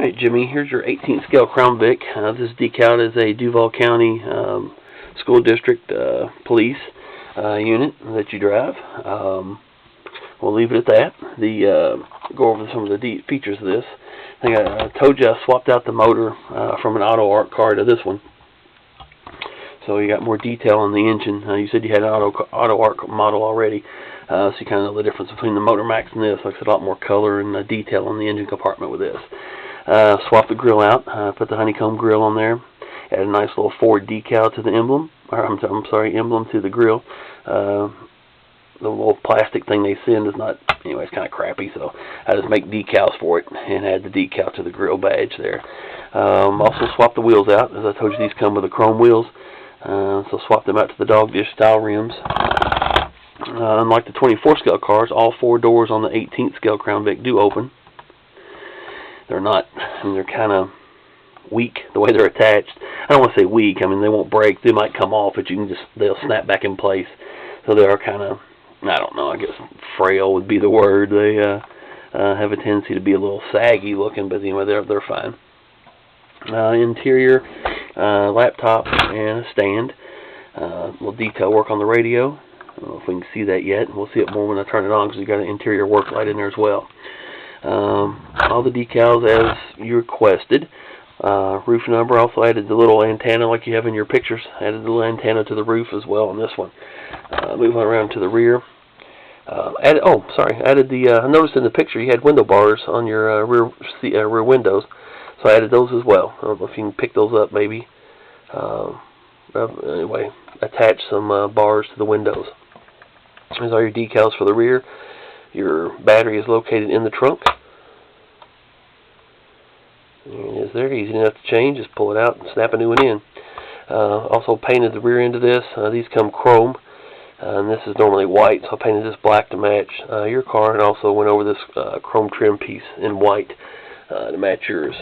Alright, Jimmy, here's your 18th scale Crown Vic. This is decaled as a Duval County School District Police unit that you drive. We'll leave it at that. Go over some of the features of this. I think I told you I swapped out the motor from an AutoArt car to this one. So you got more detail on the engine. You said you had an AutoArt model already. So you kind of know the difference between the MotorMax and this. Like I said, a lot more color and detail on the engine compartment with this. Swap the grille out, put the honeycomb grille on there, add a nice little Ford decal to the emblem, or I'm sorry, emblem to the grille. The little plastic thing they send is not, anyway, it's kind of crappy, so I just make decals for it and add the decal to the grille badge there. Also swap the wheels out. As I told you, these come with the chrome wheels, so swap them out to the dog dish style rims. Unlike the 24 scale cars, all 4 doors on the 18th scale Crown Vic do open. They're not, I mean, they're kind of weak the way they're attached. I don't want to say weak. I mean, they won't break. They might come off, but they'll snap back in place. So they are kind of, I don't know, I guess frail would be the word. They have a tendency to be a little saggy looking, but anyway, they're fine. Interior, laptop and a stand. Little detail work on the radio. I don't know if we can see that yet. We'll see it more when I turn it on because you got an interior work light in there as well. All the decals as you requested. Roof number. Also added the little antenna like you have in your pictures. Added the little antenna to the roof as well on this one. Moving around to the rear. Added the. I noticed in the picture you had window bars on your rear windows, so I added those as well. I don't know if you can pick those up maybe. Anyway, attach some bars to the windows. There's all your decals for the rear. Your battery is located in the trunk. And it's there, easy enough to change. Just pull it out and snap a new one in. Also painted the rear end of this. These come chrome, and this is normally white, so I painted this black to match your car, and also went over this chrome trim piece in white to match yours.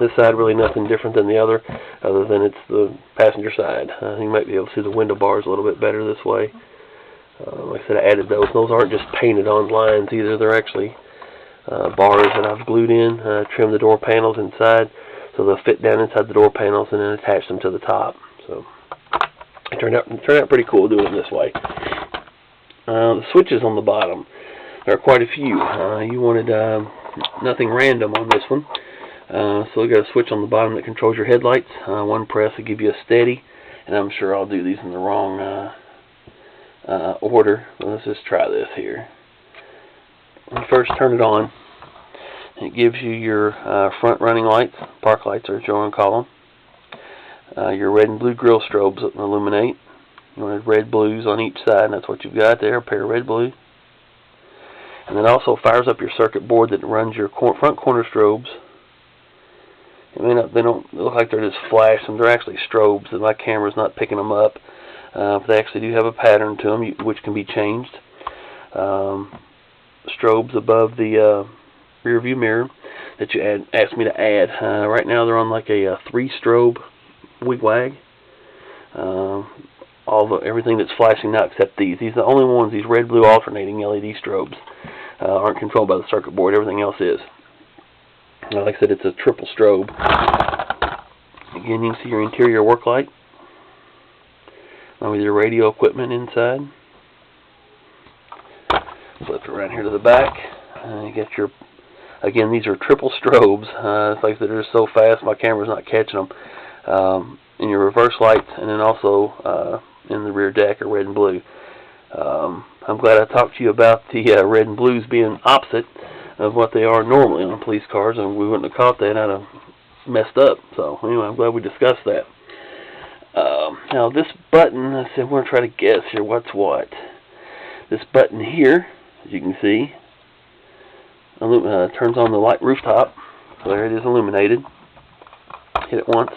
This side really nothing different than the other than it's the passenger side. You might be able to see the window bars a little bit better this way. Like I said, I added those. Those aren't just painted on lines either. They're actually bars that I've glued in. Trim the door panels inside so they'll fit down inside the door panels and then attach them to the top. So it turned out pretty cool doing it this way. The switches on the bottom. There are quite a few. You wanted nothing random on this one. So we got a switch on the bottom that controls your headlights. One press will give you a steady, and I'm sure I'll do these in the wrong order. Let's just try this here. When you first turn it on, it gives you your front running lights, park lights, or what you want to call them. Your red and blue grille strobes that illuminate. You wanted red blues on each side, and that's what you've got there, a pair of red blue. And then also fires up your circuit board that runs your front corner strobes. They don't look like they're just flashing. They're actually strobes, and my camera's not picking them up. But they actually do have a pattern to them, which can be changed. Strobes above the rear view mirror that you asked me to add. Right now they're on like a 3-strobe wig-wag. Everything that's flashing now except these. These are the only ones, these red-blue alternating LED strobes aren't controlled by the circuit board. Everything else is. Like I said, it's a triple strobe. Again, you can see your interior work light with your radio equipment inside. Flip it around here to the back. You get your, again, these are triple strobes. It's like they're just so fast, my camera's not catching them. In your reverse lights, and then also in the rear deck are red and blue. I'm glad I talked to you about the red and blues being opposite of what they are normally on police cars, and we wouldn't have caught that. I'd have messed up. So anyway, I'm glad we discussed that. Now this button, I said we're going to try to guess here what's what. This button here, as you can see, turns on the light rooftop. So there it is, illuminated. Hit it once.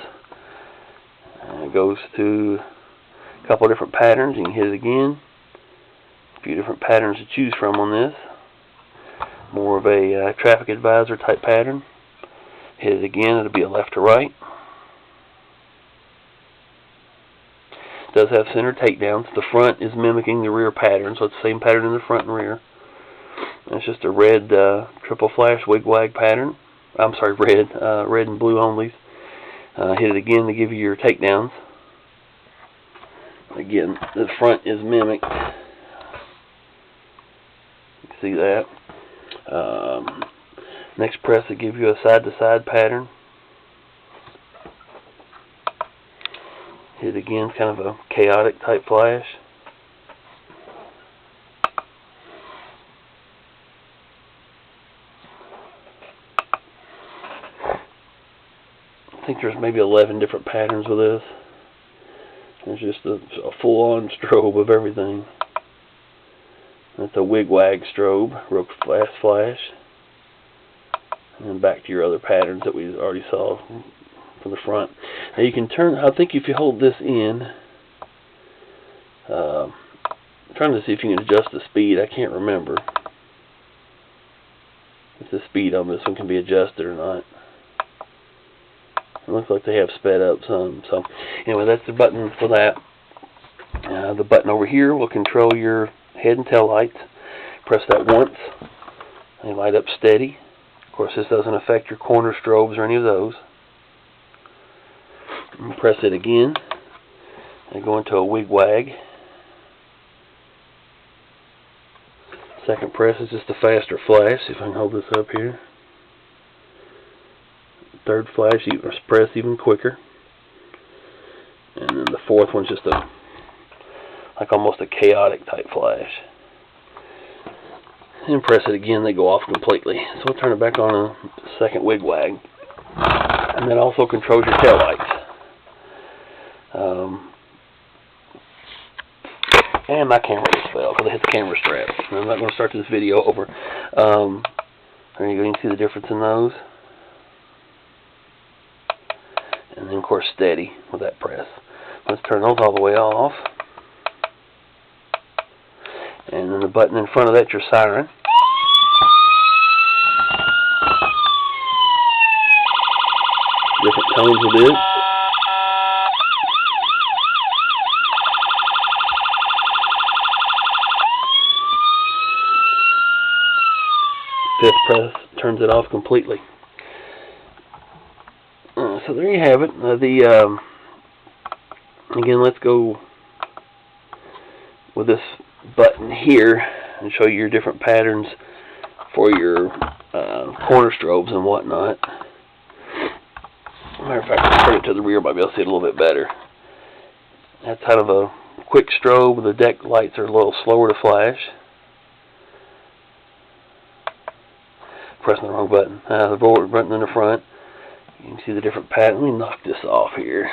It goes to a couple of different patterns. You can hit it again. A few different patterns to choose from on this. More of a traffic advisor type pattern. Hit it again, it'll be a left to right. It does have center takedowns. The front is mimicking the rear pattern, so it's the same pattern in the front and rear. And it's just a red triple flash wig-wag pattern. I'm sorry, red and blue onlys. Hit it again to give you your takedowns. Again, the front is mimicked. You can see that. Next press will give you a side-to-side pattern. Hit it again, it's kind of a chaotic type flash. I think there's maybe 11 different patterns with this. There's just a full-on strobe of everything. That's a wig-wag strobe, real fast flash. And then back to your other patterns that we already saw from the front. Now you can turn, I think if you hold this in, I'm trying to see if you can adjust the speed. I can't remember if the speed on this one can be adjusted or not. It looks like they have sped up some. So anyway, that's the button for that. The button over here will control your head and tail lights. Press that once, they light up steady. Of course, this doesn't affect your corner strobes or any of those. And press it again, and go into a wig-wag. Second press is just a faster flash. See if I can hold this up here. Third flash, you press even quicker. And then the fourth one's just like almost a chaotic type flash. And press it again, they go off completely. So we'll turn it back on a second wig-wag. And that also controls your tail lights. And my camera just fell because I hit the camera strap. I'm not going to start this video over. There you go, you can see the difference in those. And then of course steady with that press. Let's turn those all the way off. And then the button in front of that's your siren. Different tones with it. Fifth press turns it off completely. So there you have it. Again, let's go with this button here and show you your different patterns for your corner strobes and whatnot. Matter of fact, I'll turn it to the rear, might be able to see it a little bit better. That's kind of a quick strobe. The deck lights are a little slower to flash. Pressing the wrong button. The forward button in the front. You can see the different patterns. Let me knock this off here.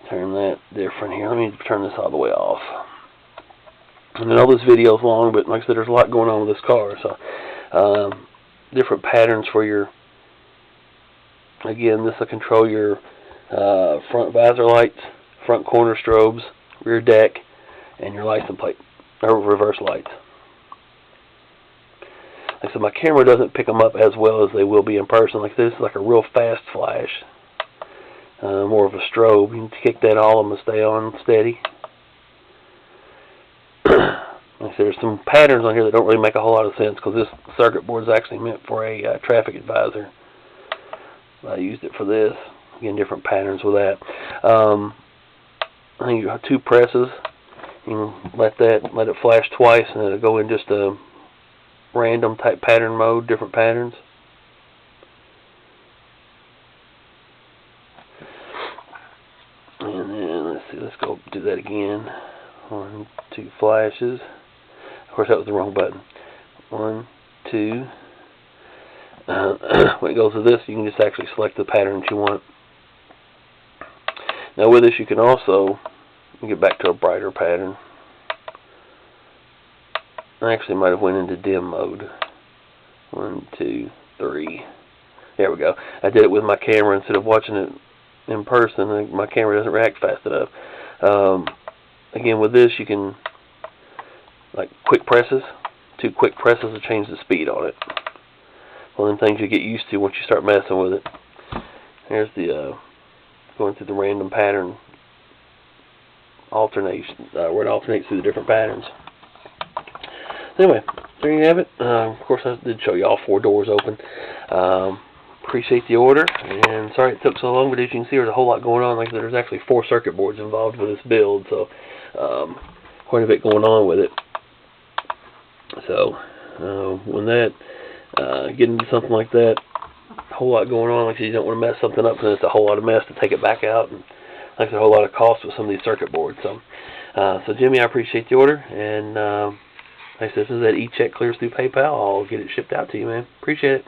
Turn that different here. Let me turn this all the way off. And I know this video is long, but like I said, there's a lot going on with this car. So, different patterns for your. Again, this will control your front visor lights, front corner strobes, rear deck, and your license plate or reverse lights. Like I said, my camera doesn't pick them up as well as they will be in person. Like this is like a real fast flash, more of a strobe. You can kick that all and stay on steady. Like I said, there's some patterns on here that don't really make a whole lot of sense because this circuit board is actually meant for a traffic advisor. I used it for this. Again, different patterns with that. I think you have two presses. You can let it flash twice, and it'll go in just a random type pattern mode, different patterns. And then let's see, let's go do that again. 1, 2 flashes. Of course, that was the wrong button. 1, 2. When it goes to this, you can just actually select the pattern that you want. Now with this, you can also get back to a brighter pattern. I actually might have went into dim mode. 1, 2, 3. There we go. I did it with my camera instead of watching it in person. My camera doesn't react fast enough. Again, with this, you can like quick presses. 2 quick presses to change the speed on it. One of them things you get used to once you start messing with it. There's the going through the random pattern alternation, where it alternates through the different patterns. Anyway, there you have it. Of course, I did show you all 4 doors open. appreciate the order, and sorry it took so long, but as you can see, there's a whole lot going on. Like there's actually 4 circuit boards involved with this build, so quite a bit going on with it. So when that get into something like that, a whole lot going on. Like I said, you don't want to mess something up, because it's a whole lot of mess to take it back out, and like a whole lot of cost with some of these circuit boards. So, so Jimmy, I appreciate the order, and like I said, as soon as that e-check clears through PayPal, I'll get it shipped out to you, man. Appreciate it.